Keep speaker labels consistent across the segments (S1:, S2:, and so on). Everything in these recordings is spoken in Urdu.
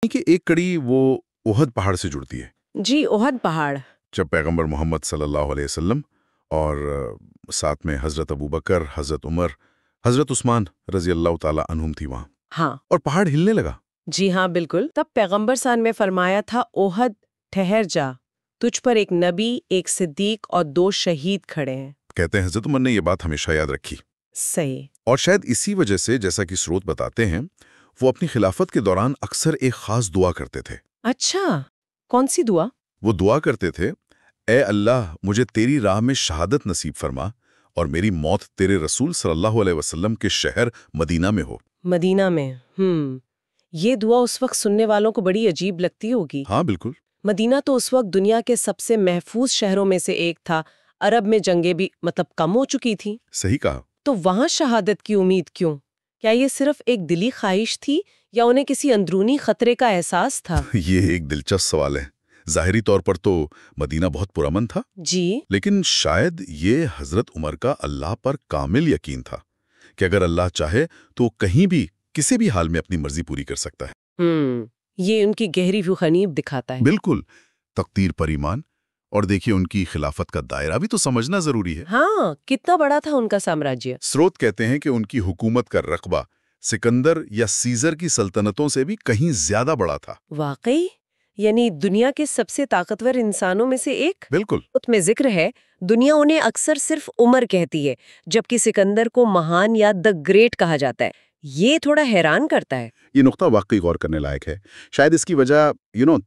S1: کہ ایک کڑی وہ احد پہاڑ سے جڑتی ہے،
S2: جی، احد پہاڑ۔
S1: جب پیغمبر محمد صلی اللہ علیہ وسلم اور ساتھ میں حضرت ابوبکر، حضرت عمر، حضرت عثمان رضی اللہ تعالی عنہم تھی وہاں،
S2: ہاں
S1: اور پہاڑ ہلنے لگا۔
S2: جی ہاں بالکل، تب پیغمبر صاحب نے فرمایا تھا احد ٹھہر جا، تجھ پر ایک نبی، ایک صدیق اور 2 شہید کھڑے ہیں۔
S1: کہتے ہیں حضرت عمر نے یہ بات ہمیشہ یاد رکھی،
S2: صحیح۔
S1: اور شاید اسی وجہ سے جیسا کہ سروت بتاتے ہیں وہ اپنی خلافت کے دوران اکثر ایک خاص دعا کرتے تھے۔
S2: اچھا، کون سی دعا؟
S1: وہ دعا کرتے تھے، اے اللہ مجھے تیری راہ میں شہادت نصیب فرما اور میری موت تیرے رسول صلی اللہ علیہ وسلم کے شہر مدینہ میں ہو۔
S2: مدینہ میں۔ یہ دعا اس وقت سننے والوں کو بڑی عجیب لگتی ہوگی۔
S1: ہاں بالکل۔
S2: مدینہ تو اس وقت دنیا کے سب سے محفوظ شہروں میں سے ایک تھا، عرب میں جنگیں بھی کم ہو چکی تھیں۔
S1: صحیح کہا۔
S2: تو وہاں شہادت کی امید کیوں؟ کیا یہ صرف ایک دلی خواہش تھی یا انہیں کسی اندرونی خطرے کا احساس تھا؟
S1: یہ ایک دلچسپ سوال ہے۔ ظاہری طور پر تو مدینہ بہت پرامن تھا،
S2: جی،
S1: لیکن شاید یہ حضرت عمر کا اللہ پر کامل یقین تھا کہ اگر اللہ چاہے تو وہ کہیں بھی کسی بھی حال میں اپنی مرضی پوری کر سکتا ہے۔
S2: یہ ان کی گہری روحانیت دکھاتا ہے۔
S1: بالکل، تقدیر پر ایمان، اور دیکھیے ان کی خلافت کا دائرہ بھی تو سمجھنا ضروری ہے۔
S2: ہاں، کتنا بڑا تھا ان کا سامراجیہ۔
S1: سروت کہتے ہیں کہ ان کی حکومت کا رقبہ سکندر یا سیزر کی سلطنتوں سے بھی کہیں زیادہ بڑا تھا۔
S2: واقعی؟ یعنی دنیا کے سب سے طاقتور انسانوں میں سے ایک؟
S1: بالکل۔
S2: اس میں ذکر ہے دنیا انہیں اکثر صرف عمر کہتی ہے، جبکہ سکندر کو مہان یا دا گریٹ کہا جاتا ہے۔ یہ تھوڑا حیران کرتا ہے۔
S1: یہ نقطہ واقعی غور کرنے لائق ہے۔ شاید اس کی وجہ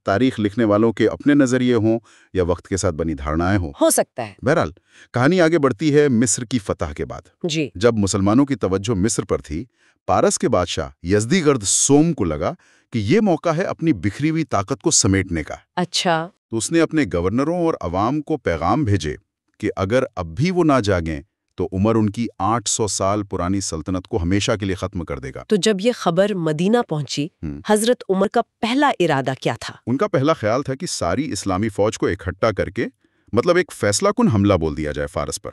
S1: تاریخ لکھنے والوں کے اپنے نظریے ہوں یا وقت کے ساتھ بنی دھارنائیں ہوں۔
S2: ہو سکتا ہے۔
S1: بہرحال کہانی آگے بڑھتی ہے مصر کی فتح کے بعد۔
S2: جی،
S1: جب مسلمانوں کی توجہ مصر پر تھی، پارس کے بادشاہ یزدگرد سوم کو لگا کہ یہ موقع ہے اپنی بکھری ہوئی طاقت کو سمیٹنے کا۔
S2: اچھا۔
S1: تو اس نے اپنے گورنروں اور عوام کو پیغام بھیجے کہ اگر اب بھی وہ نہ جاگیں تو عمر ان کی 800 سال پرانی سلطنت کو ہمیشہ کے لیے ختم کر دے گا۔
S2: تو جب یہ خبر مدینہ پہنچی، حضرت عمر کا پہلا ارادہ کیا تھا؟
S1: ان کا پہلا خیال تھا کہ ساری اسلامی فوج کو اکٹھا کر کے ایک فیصلہ کن حملہ بول دیا جائے فارس پر۔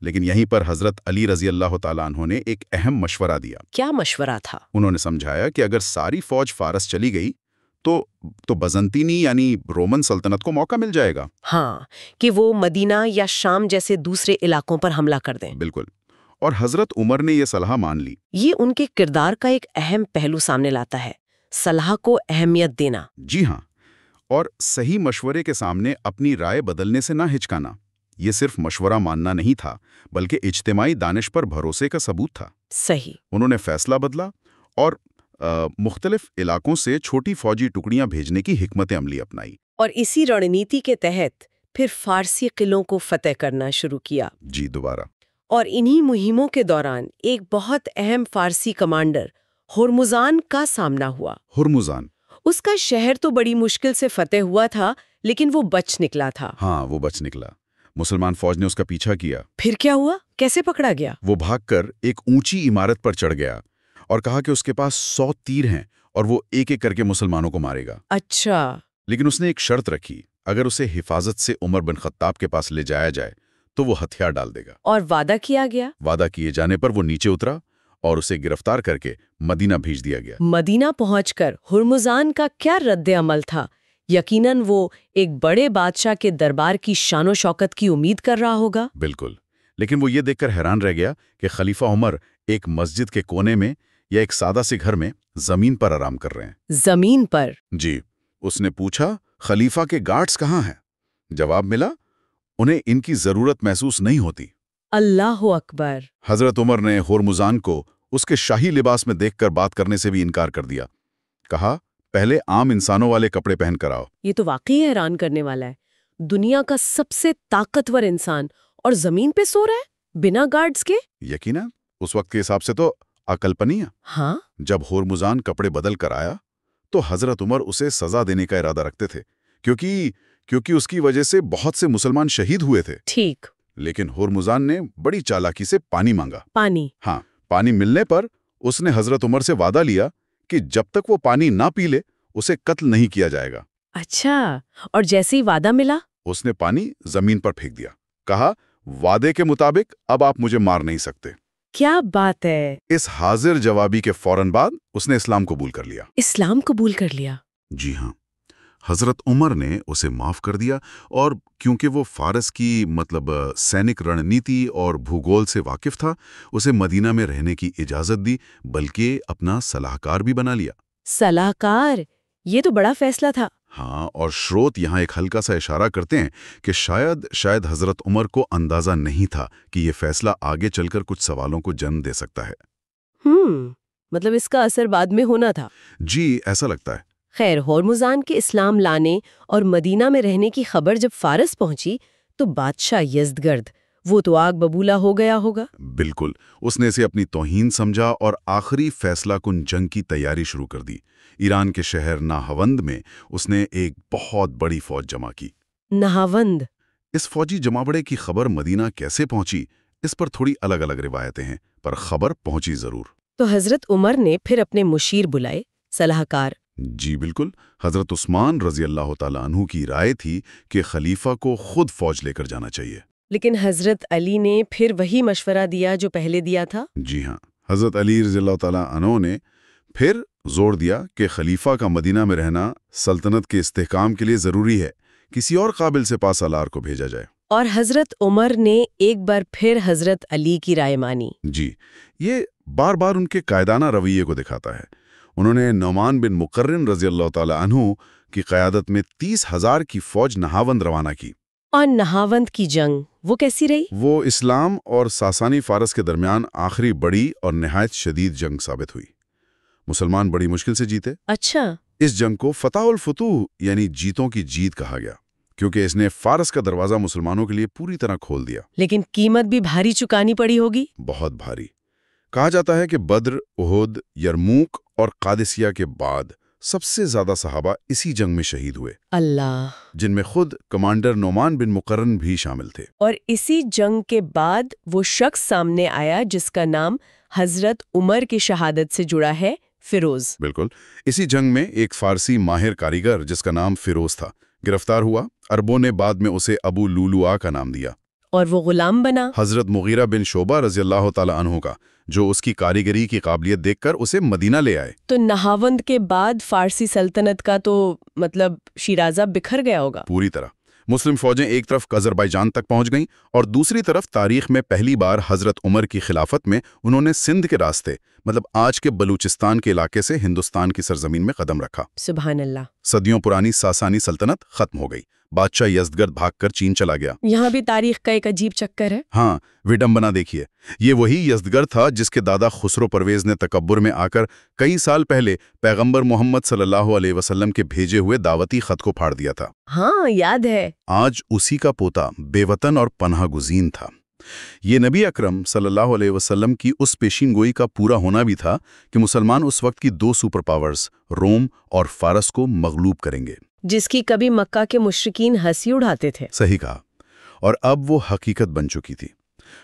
S1: لیکن یہیں پر حضرت علی رضی اللہ تعالیٰ عنہ نے ایک اہم مشورہ دیا۔
S2: کیا مشورہ تھا؟
S1: انہوں نے سمجھایا کہ اگر ساری فوج فارس چلی گئی تو بزنطینی یعنی رومن سلطنت کو موقع مل جائے گا۔
S2: ہاں، کہ وہ مدینہ یا شام جیسے دوسرے علاقوں پر حملہ کر دیں۔
S1: بالکل، اور حضرت عمر نے یہ صلاح مان لی۔
S2: یہ ان کے کردار کا ایک اہم پہلو سامنے لاتا ہے، صلاح کو اہمیت دینا۔
S1: جی ہاں، اور صحیح مشورے کے سامنے اپنی رائے بدلنے سے نہ ہچکانا۔ یہ صرف مشورہ ماننا نہیں تھا، بلکہ اجتماعی دانش پر بھروسے کا ثبوت تھا۔
S2: صحیح۔
S1: انہوں نے فیصلہ بدلا اور مختلف علاقوں سے چھوٹی فوجی ٹکڑیاں بھیجنے کی حکمت عملی اپنائی۔
S2: اور اسی رڑنیتی کے تحت پھر فارسی قلعوں کو فتح کرنا شروع کیا۔
S1: جی دوبارہ۔
S2: اور انہی مہموں کے دوران ایک بہت اہم فارسی کمانڈر ہرمزان کا سامنا ہوا۔
S1: ہرمزان،
S2: اس کا شہر تو بڑی مشکل سے فتح ہوا تھا، لیکن وہ بچ نکلا تھا۔
S1: ہاں وہ بچ نکلا۔ مسلمان فوج نے اس کا پیچھا کیا۔
S2: پھر کیا ہوا؟ کیسے پکڑا گیا؟
S1: وہ بھاگ کر ایک اونچی عمارت پر چڑھ گیا اور کہا کہ اس کے پاس 100 تیر ہیں اور وہ ایک ایک کر کے مسلمانوں کو مارے گا۔
S2: اچھا۔
S1: لیکن اس نے ایک شرط رکھی، اگر اسے حفاظت سے عمر بن خطاب کے پاس لے جایا جائے تو وہ ہتھیار ڈال دے گا۔
S2: اور وعدہ کیا گیا؟
S1: وعدہ کیے جانے پر وہ نیچے اترا اور اسے گرفتار کر کے مدینہ بھیج دیا گیا۔
S2: مدینہ پہنچ کر ہرمزان کا کیا رد عمل تھا؟ یقیناً وہ ایک بڑے بادشاہ کے دربار کی شان و شوکت کی امید کر رہا ہوگا۔
S1: بالکل، لیکن وہ یہ دیکھ کر حیران رہ گیا کہ خلیفہ عمر ایک مسجد کے کونے میں یا ایک سادہ سے گھر میں زمین پر آرام کر رہے ہیں۔
S2: زمین پر؟
S1: جی۔ اس نے پوچھا خلیفہ کے گارڈز کہاں ہیں؟ جواب ملا انہیں ان کی ضرورت محسوس نہیں ہوتی۔
S2: اللہ اکبر۔
S1: حضرت عمر نے ہرمزان کو اس کے شاہی لباس میں دیکھ کر بات کرنے سے بھی انکار کر دیا۔ کہا پہلے عام انسانوں والے کپڑے پہن کر آؤ۔
S2: یہ تو واقعی حیران کرنے والا ہے، دنیا کا سب سے طاقتور انسان اور زمین پہ سو رہا ہے بنا گارڈز کے؟ یقیناً
S1: اس وقت کے حساب سے تو عقلپنی ہے۔
S2: ہاں۔
S1: جب ہرمزان کپڑے بدل کر آیا تو حضرت عمر اسے سزا دینے کا ارادہ رکھتے تھے، کیونکہ اس کی وجہ سے بہت سے مسلمان شہید ہوئے تھے۔
S2: ٹھیک۔
S1: لیکن ہرمزان نے بڑی چالاکی سے پانی مانگا۔
S2: پانی؟
S1: ہاں، پانی ملنے پر اس نے حضرت عمر سے وعدہ لیا کہ جب تک وہ پانی نہ پی لے اسے قتل نہیں کیا جائے گا۔
S2: اچھا، اور جیسے ہی وعدہ ملا؟
S1: اس نے پانی زمین پر پھینک دیا، کہا وعدے کے مطابق اب آپ مجھے مار نہیں سکتے۔
S2: کیا بات ہے!
S1: اس حاضر جوابی کے فوراً بعد اس نے اسلام قبول کر لیا۔
S2: اسلام قبول کر لیا؟
S1: جی ہاں، حضرت عمر نے اسے معاف کر دیا، اور کیونکہ وہ فارس کی سینک رણنیتی اور بھوگول سے واقف تھا، اسے مدینہ میں رہنے کی اجازت دی، بلکہ اپنا صلاح کار بھی بنا لیا۔
S2: صلاح کار! یہ تو بڑا فیصلہ تھا۔
S1: ہاں، اور شروط یہاں ایک ہلکا سا اشارہ کرتے ہیں کہ شاید حضرت عمر کو اندازہ نہیں تھا کہ یہ فیصلہ آگے چل کر کچھ سوالوں کو جنم دے سکتا ہے۔
S2: مطلب اس کا اثر بعد میں ہونا تھا۔
S1: جی، ایسا لگتا ہے۔
S2: خیر، ہرمزان کے اسلام لانے اور مدینہ میں رہنے کی خبر جب فارس پہنچی تو بادشاہ یزدگرد وہ تو آگ ببولا ہو گیا ہوگا۔
S1: بالکل، اس نے اسے اپنی توہین سمجھا اور آخری فیصلہ کن جنگ کی تیاری شروع کر دی۔ ایران کے شہر ناہوند میں اس نے ایک بہت بڑی فوج جمع کی۔
S2: نہاوند؟
S1: اس فوجی جمع کی خبر مدینہ کیسے پہنچی، اس پر تھوڑی الگ الگ روایتیں ہیں، پر خبر پہنچی ضرور۔
S2: تو حضرت عمر نے پھر اپنے مشیر بلائے، صلاح کار؟
S1: جی بالکل، حضرت عثمان رضی اللہ تعالیٰ عنہ کی رائے تھی کہ خلیفہ کو خود فوج لے کر جانا چاہیے۔
S2: لیکن حضرت علی نے پھر وہی مشورہ دیا جو پہلے دیا تھا؟
S1: جی ہاں، حضرت علی رضی اللہ تعالیٰ عنہ نے پھر زور دیا کہ خلیفہ کا مدینہ میں رہنا سلطنت کے استحکام کے لیے ضروری ہے، کسی اور قابل سے پاسالار کو بھیجا جائے۔
S2: اور حضرت عمر نے ایک بار پھر حضرت علی کی رائے مانی۔
S1: جی، یہ بار بار ان کے قائدانہ رویے کو دکھاتا ہے۔ انہوں نے نعمان بن مقرن رضی اللہ تعالیٰ عنہ کی قیادت میں 30,000 کی فوج نہاوند روانہ کی۔
S2: اور نہاوند کی جنگ وہ کیسی رہی؟
S1: وہ اسلام اور ساسانی فارس کے درمیان آخری بڑی اور نہایت شدید جنگ ثابت ہوئی۔ مسلمان بڑی مشکل سے جیتے۔
S2: اچھا۔
S1: اس جنگ کو فتح الفتوح یعنی جیتوں کی جیت کہا گیا، کیونکہ اس نے فارس کا دروازہ مسلمانوں کے لیے پوری طرح کھول دیا۔
S2: لیکن قیمت بھی بھاری چکانی پڑی ہوگی؟
S1: بہت بھاری۔ کہا جاتا ہے کہ بدر، احد، یرموک اور قادسیہ کے بعد سب سے زیادہ صحابہ اسی جنگ میں شہید ہوئے،
S2: اللہ!
S1: جن میں خود کمانڈر نعمان بن مقرن بھی شامل تھے۔
S2: اور اسی جنگ کے بعد وہ شخص سامنے آیا جس کا نام حضرت عمر کی شہادت سے جڑا ہے، فیروز۔
S1: بالکل، اسی جنگ میں ایک فارسی ماہر کاریگر جس کا نام فیروز تھا گرفتار ہوا۔ عربوں نے بعد میں اسے ابو لولوا کا نام دیا،
S2: اور وہ غلام بنا
S1: حضرت مغیرہ بن شعبہ رضی اللہ تعالیٰ عنہ کا، جو اس کی کاریگری کی قابلیت دیکھ کر اسے مدینہ لے آئے۔
S2: تو نہاوند کے بعد فارسی سلطنت کا تو شیرازہ بکھر گیا ہوگا
S1: پوری طرح۔ مسلم فوجیں ایک طرف آذربائیجان تک پہنچ گئیں اور دوسری طرف تاریخ میں پہلی بار حضرت عمر کی خلافت میں انہوں نے سندھ کے راستے آج کے بلوچستان کے علاقے سے ہندوستان کی سرزمین میں قدم رکھا۔
S2: سبحان اللہ!
S1: صدیوں پرانی ساسانی سلطنت ختم ہو گئی، بادشاہ یزدگرد بھاگ کر چین چلا گیا۔
S2: یہاں بھی تاریخ کا ایک عجیب چکر ہے۔
S1: ہاں، وڈمبنا دیکھیے، یہ وہی یزدگرد تھا جس کے دادا خسرو پرویز نے تکبر میں آ کر کئی سال پہلے پیغمبر محمد صلی اللہ علیہ وسلم کے بھیجے ہوئے دعوتی خط کو پھاڑ دیا تھا۔
S2: ہاں، یاد ہے۔
S1: آج اسی کا پوتا بے وطن اور پناہ گزین تھا۔ یہ نبی اکرم صلی اللہ علیہ وسلم کی اس پیشین گوئی کا پورا ہونا بھی تھا کہ مسلمان اس وقت کی 2 سپر پاورز روم اور فارس کو مغلوب کریں گے،
S2: جس کی کبھی مکہ کے مشرکین ہنسی اڑاتے تھے۔
S1: صحیح کہا، اور اب وہ حقیقت بن چکی تھی۔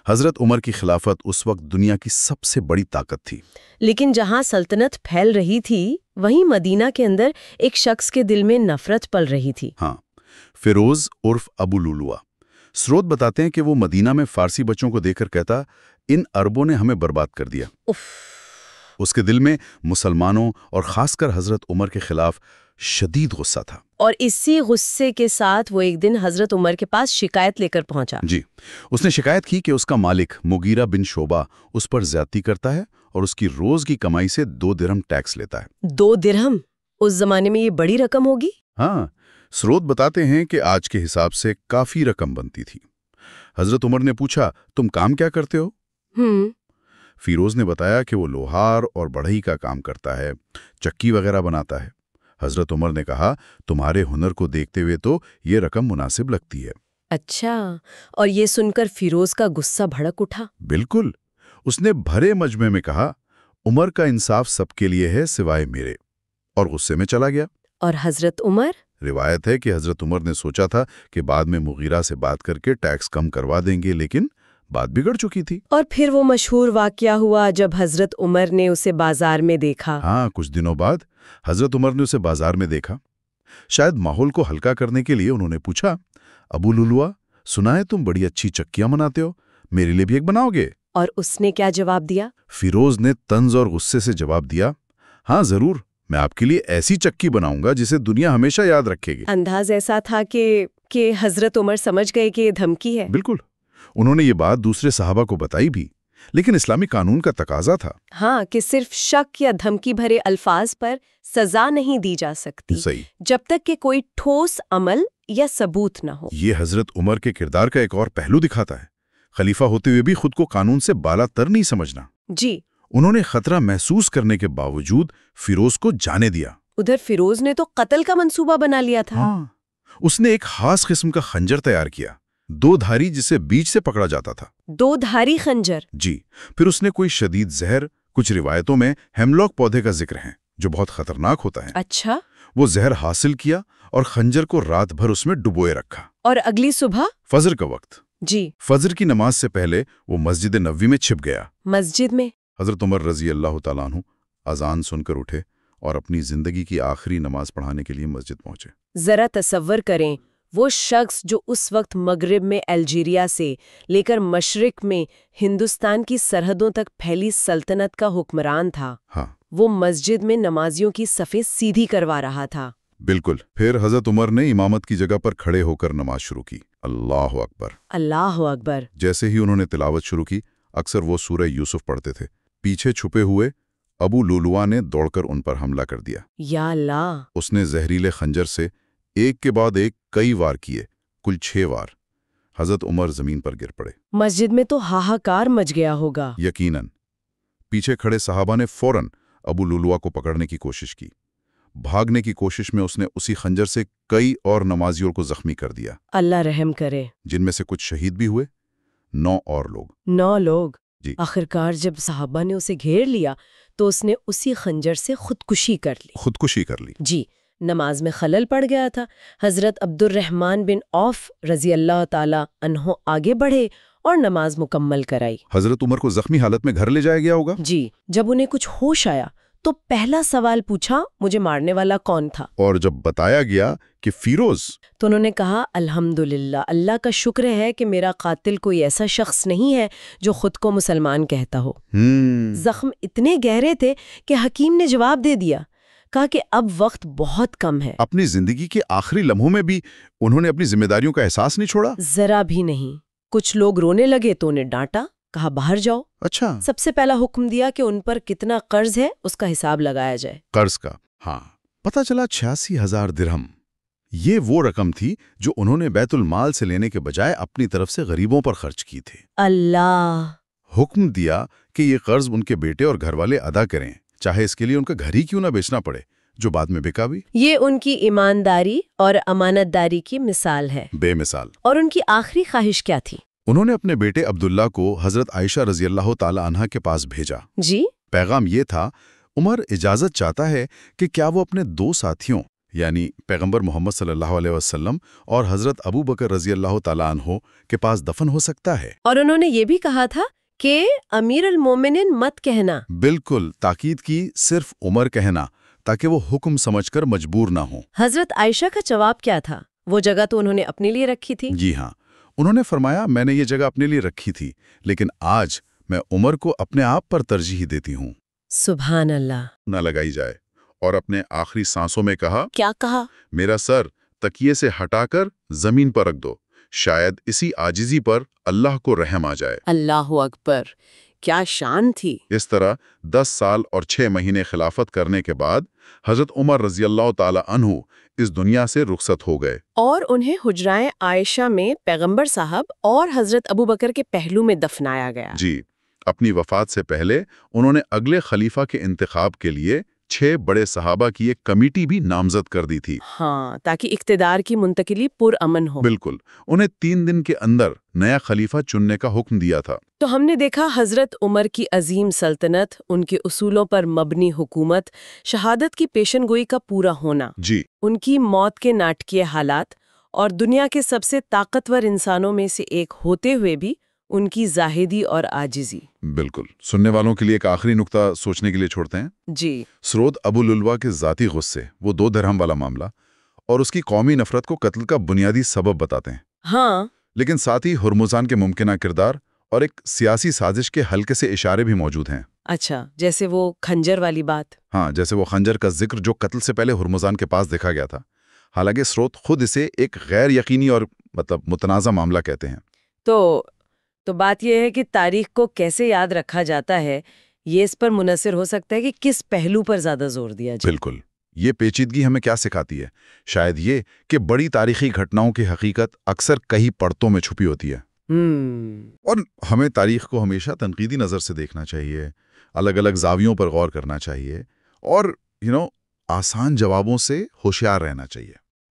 S1: حضرت عمر کی خلافت اس وقت دنیا کی سب سے بڑی طاقت تھی۔
S2: لیکن جہاں سلطنت پھیل رہی تھی وہیں مدینہ کے اندر ایک شخص کے دل میں نفرت پل رہی تھی۔
S1: ہاں، فیروز عرف ابو لولوا۔ سروت بتاتے ہیں کہ وہ مدینہ میں فارسی بچوں کو دیکھ کر کہتا، ان عربوں نے ہمیں برباد کر دیا۔ اس کے دل میں مسلمانوں اور خاص کر حضرت عمر کے خلاف شدید غصہ تھا۔ اور
S2: اسی غصے کے ساتھ وہ ایک دن حضرت عمر کے پاس شکایت لے کر پہنچا۔
S1: جی، اس نے شکایت کی کہ اس کا مالک مغیرہ بن شعبہ اس پر زیادتی کرتا ہے اور اس کی روز کی کمائی سے 2 درہم ٹیکس لیتا ہے۔
S2: 2 درہم؟ اس زمانے میں یہ بڑی رقم ہوگی؟
S1: ہاں، سروت بتاتے ہیں کہ آج کے حساب سے کافی رقم بنتی تھی۔ حضرت عمر نے پوچھا، تم کام کیا کرتے ہو؟ فیروز نے بتایا کہ وہ لوہار اور بڑھئی کا کام کرتا ہے، چکی وغیرہ بناتا ہے۔ حضرت عمر نے کہا، تمہارے ہنر کو دیکھتے ہوئے تو یہ رقم مناسب لگتی ہے۔
S2: اچھا، اور یہ سن کر فیروز کا غصہ بھڑک اٹھا؟
S1: بالکل، اس نے بھرے مجمع میں کہا، عمر کا انصاف سب کے لیے ہے سوائے میرے، اور غصے میں چلا گیا۔
S2: اور حضرت عمر؟
S1: روایت ہے کہ حضرت عمر نے سوچا تھا کہ بعد میں مغیرہ سے بات کر کے ٹیکس کم کروا دیں گے، لیکن بات بگڑ چکی تھی۔
S2: اور پھر وہ مشہور واقعہ ہوا جب حضرت عمر نے اسے بازار میں دیکھا۔
S1: ہاں، کچھ دنوں بعد حضرت عمر نے اسے بازار میں دیکھا۔ شاید ماحول کو ہلکا کرنے کے لیے انہوں نے پوچھا، ابو لولوا، سنا ہے تم بڑی اچھی چکیاں بناتے ہو، میرے لیے بھی ایک بناؤ گے؟
S2: اور اس نے کیا جواب دیا؟
S1: فیروز نے طنز اور غصے سے جواب دیا، ہاں ضرور، میں آپ کے لیے ایسی چکی بناؤں گا جسے دنیا ہمیشہ یاد رکھے گی۔
S2: انداز ایسا تھا کہ حضرت عمر سمجھ گئے کہ یہ دھمکی ہے۔
S1: بالکل، انہوں نے یہ بات دوسرے صحابہ کو بتائی بھی، لیکن اسلامی قانون کا تقاضا تھا
S2: ہاں کہ صرف شک یا دھمکی بھرے الفاظ پر سزا نہیں دی جا سکتی
S1: صحیح،
S2: جب تک کہ کوئی ٹھوس عمل یا ثبوت نہ ہو۔
S1: یہ حضرت عمر کے کردار کا ایک اور پہلو دکھاتا ہے، خلیفہ ہوتے ہوئے بھی خود کو قانون سے بالا تر نہیں سمجھنا۔
S2: جی،
S1: انہوں نے خطرہ محسوس کرنے کے باوجود فیروز کو جانے دیا۔
S2: ادھر فیروز نے تو قتل کا منصوبہ بنا لیا تھا۔
S1: ہاں، اس نے ایک خاص قسم کا خنجر تیار کیا، 2 دھاری جسے بیچ سے پکڑا جاتا تھا۔
S2: 2 دھاری خنجر؟
S1: جی، پھر اس نے کوئی شدید زہر، کچھ روایتوں میں ہیملاک پودے کا ذکر ہے جو بہت خطرناک ہوتا ہے۔
S2: اچھا،
S1: وہ زہر حاصل کیا اور خنجر کو رات بھر اس میں ڈبوئے رکھا۔
S2: اور اگلی صبح؟
S1: فجر کا وقت،
S2: جی،
S1: فجر کی نماز سے پہلے وہ مسجد نبوی میں چھپ گیا۔
S2: مسجد میں؟
S1: حضرت عمر رضی اللہ تعالیٰ عنہ اذان سن کر اٹھے اور اپنی زندگی کی آخری نماز پڑھانے کے لیے مسجد پہنچے۔
S2: ذرا تصور کریں، وہ شخص جو اس وقت مغرب میں الجیریا سے لے کر مشرق میں ہندوستان کی سرحدوں تک پھیلی سلطنت کا حکمران تھا،
S1: ہاں،
S2: وہ مسجد میں نمازیوں کی صفیں سیدھی کروا رہا تھا۔
S1: بالکل۔ پھر حضرت عمر نے امامت کی جگہ پر کھڑے ہو کر نماز شروع کی۔ اللہ اکبر،
S2: اللہ اکبر۔
S1: جیسے ہی انہوں نے تلاوت شروع کی، اکثر وہ سورہ یوسف پڑھتے تھے۔ پیچھے چھپے ہوئے ابو لولوا نے دوڑ کر ان پر حملہ کر دیا۔
S2: یا اللہ!
S1: اس نے زہریلے خنجر سے ایک کے بعد ایک کئی وار کیے، کل 6 وار۔ حضرت عمر زمین پر گر پڑے۔
S2: مسجد میں تو ہاہاکار مچ گیا ہوگا۔
S1: یقیناً۔ پیچھے کھڑے صحابہ نے فوراً ابو لولوا کو پکڑنے کی کوشش کی۔ بھاگنے کی کوشش میں اس نے اسی خنجر سے کئی اور نمازیوں کو زخمی کر دیا،
S2: اللہ رحم کرے۔
S1: جن میں سے کچھ شہید بھی ہوئے، 9 اور لوگ۔
S2: 9 لوگ؟
S1: جی۔
S2: آخرکار جب صحابہ نے اسے گھیر لیا تو اس نے اسی خنجر سے خودکشی کر لی۔
S1: خودکشی کر لی۔
S2: جی، نماز میں خلل پڑ گیا تھا۔ حضرت عبد الرحمن بن عوف رضی اللہ تعالی عنہ آگے بڑھے اور نماز مکمل کرائی۔
S1: حضرت عمر کو زخمی حالت میں گھر لے جایا گیا ہوگا؟
S2: جی، جب انہیں کچھ ہوش آیا تو پہلا سوال پوچھا، مجھے مارنے والا کون تھا؟
S1: اور جب بتایا گیا کہ فیروز،
S2: تو انہوں نے کہا، الحمدللہ، اللہ کا شکر ہے کہ میرا قاتل کوئی ایسا شخص نہیں ہے جو خود کو مسلمان کہتا ہو۔ زخم اتنے گہرے تھے کہ حکیم نے جواب دے دیا، کہا کہ اب وقت بہت کم ہے۔
S1: اپنی زندگی کے آخری لمحوں میں بھی انہوں نے اپنی ذمہ داریوں کا احساس نہیں چھوڑا؟
S2: ذرا بھی نہیں۔ کچھ لوگ رونے لگے تو انہیں ڈانٹا، کہا باہر جاؤ۔
S1: اچھا،
S2: سب سے پہلا حکم دیا کہ ان پر کتنا قرض ہے اس کا حساب لگایا جائے۔
S1: قرض کا؟ ہاں، پتہ چلا 86,000 درہم۔ یہ وہ رقم تھی جو انہوں نے بیت المال سے لینے کے بجائے اپنی طرف سے غریبوں پر خرچ کی تھی۔
S2: اللہ!
S1: حکم دیا کہ یہ قرض ان کے بیٹے اور گھر والے ادا کریں، چاہے اس کے لیے ان کا گھر ہی کیوں نہ بیچنا پڑے، جو بعد میں بکا بھی۔
S2: یہ ان کی ایمانداری اور امانت داری کی مثال ہے۔
S1: بے مثال۔
S2: اور ان کی آخری خواہش کیا تھی؟
S1: انہوں نے اپنے بیٹے عبداللہ کو حضرت عائشہ رضی اللہ تعالی عنہا کے پاس بھیجا۔
S2: جی؟
S1: پیغام یہ تھا، عمر اجازت چاہتا ہے کہ کیا وہ اپنے 2 ساتھیوں یعنی پیغمبر محمد صلی اللہ علیہ وسلم اور حضرت ابو بکر رضی اللہ تعالی عنہ کے پاس دفن ہو سکتا ہے۔
S2: اور انہوں نے یہ بھی کہا تھا کہ امیر المومنین مت کہنا۔
S1: بالکل، تاکید کی صرف عمر کہنا، تاکہ وہ حکم سمجھ کر مجبور نہ ہوں۔
S2: حضرت عائشہ کا جواب کیا تھا؟ وہ جگہ تو انہوں نے اپنے لیے رکھی تھی۔
S1: جی ہاں، انہوں نے فرمایا، میں نے یہ جگہ اپنے لیے رکھی تھی، لیکن آج میں عمر کو اپنے آپ پر ترجیح دیتی ہوں۔
S2: سبحان اللہ!
S1: نہ لگائی جائے۔ اور اپنے آخری سانسوں میں کہا،
S2: کیا کہا؟
S1: میرا سر تکیے سے ہٹا کر زمین پر رکھ دو، شاید اسی عاجزی پر اللہ کو رحم آ جائے۔
S2: اللہ اکبر! کیا شان تھی!
S1: اس طرح 10 سال اور 6 مہینے خلافت کرنے کے بعد حضرت عمر رضی اللہ تعالی عنہ اس دنیا سے رخصت ہو گئے۔
S2: اور انہیں حجرائے عائشہ میں پیغمبر صاحب اور حضرت ابو بکر کے پہلو میں دفنایا گیا۔
S1: جی، اپنی وفات سے پہلے انہوں نے اگلے خلیفہ کے انتخاب کے لیے 6 بڑے صحابہ کی ایک کمیٹی بھی نامزد کر دی تھی۔
S2: ہاں، تاکہ اقتدار کی منتقلی پرامن ہو۔
S1: بالکل، انہیں 3 دن کے اندر نیا خلیفہ چننے کا حکم دیا تھا۔
S2: تو ہم نے دیکھا حضرت عمر کی عظیم سلطنت، ان کے اصولوں پر مبنی حکومت، شہادت کی پیشن گوئی کا پورا ہونا،
S1: جی،
S2: ان کی موت کے ناٹکیے حالات، اور دنیا کے سب سے طاقتور انسانوں میں سے ایک ہوتے ہوئے بھی ان کی زاہدی اور عاجزی۔
S1: بالکل۔ سننے والوں کے لیے ایک آخری نقطہ سوچنے کے لیے چھوڑتے ہیں۔
S2: جی۔
S1: سرود ابو لولوا کے ذاتی غصے، وہ 2 درہم والا معاملہ، اور اس کی قومی نفرت کو قتل کا بنیادی سبب بتاتے ہیں۔
S2: ہاں،
S1: لیکن ساتھ ہی ہرمزان کے ممکنہ کردار اور ایک سیاسی سازش کے ہلکے سے اشارے بھی موجود ہیں۔
S2: اچھا، جیسے وہ خنجر والی بات؟
S1: ہاں، جیسے وہ خنجر کا ذکر جو قتل سے پہلے ہرمزان کے پاس دیکھا گیا تھا، حالانکہ سروت خود اسے ایک غیر یقینی اور متنازع معاملہ کہتے ہیں۔
S2: تو بات یہ ہے کہ تاریخ کو کیسے یاد رکھا جاتا ہے، یہ اس پر منحصر ہو سکتا ہے کہ کس پہلو پر زیادہ زور دیا جائے۔
S1: بالکل، یہ پیچیدگی ہمیں کیا سکھاتی ہے؟ شاید یہ کہ بڑی تاریخی گھٹناؤں کی حقیقت اکثر کئی پرتوں میں چھپی ہوتی ہے، اور ہمیں تاریخ کو ہمیشہ تنقیدی نظر سے دیکھنا چاہیے، الگ الگ زاویوں پر غور کرنا چاہیے، اور آسان جوابوں سے ہوشیار رہنا چاہیے۔